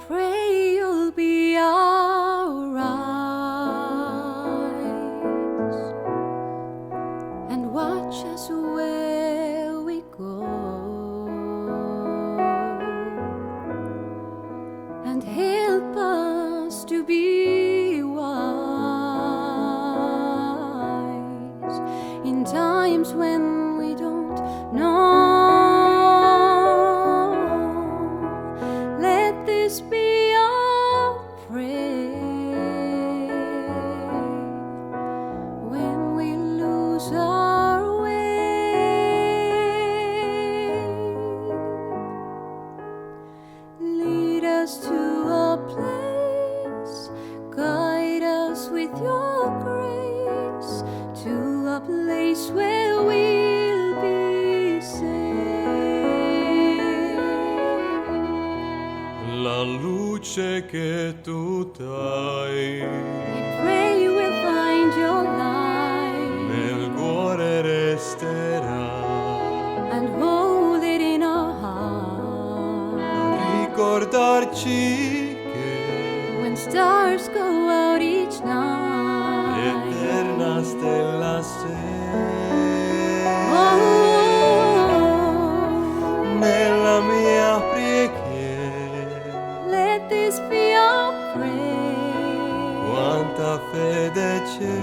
pray you'll be our eyes and watch us where we go, and help us to be wise in times when we don't know. Let this be our prayer when we lose our way. Lead us to a place, guide us with your grace, to a place where we'll be safe. La luce che tu dai I pray we'll find your light nel cuore resterà, and hold it in our heart. ricordarci che When stars go out each night, l'eterna stella sei. oh, Nella mia preghiera let this be our prayer. quanta fede c'è.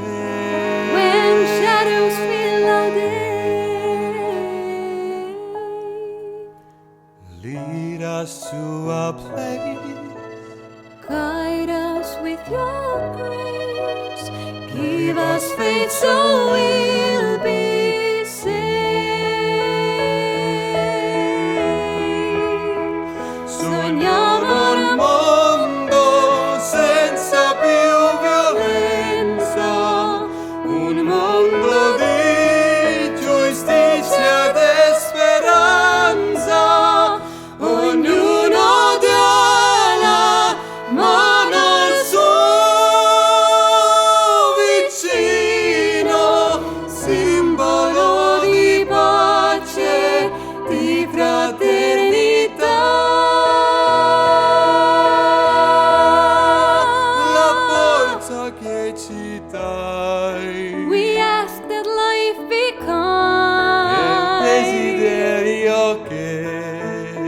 When shadows fill our day, Lead us to a place, guide us with your grace, give us faith so we'll be saved. sogniamo un mondo senza più violenza, un mondo di giustizia ed speranza. Ognuno dia la mano al suo vicino, simbolo di pace, di fraternità. La forza che ci dai We ask that life be e il kind desiderio che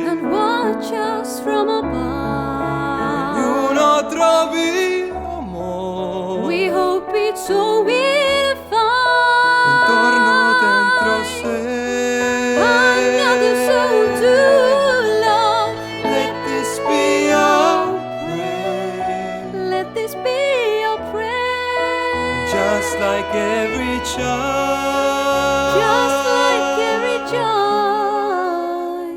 and watch us from above. ognuno trovi amore We hope it's so we'll intorno dentro find sé. another soul to love. Let this be our prayer, Let this be your prayer. just like every child. Just like every child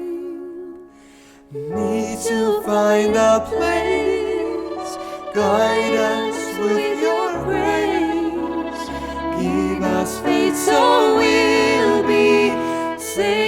Need to find a place, guide us with your grace, give us faith so we'll be saved.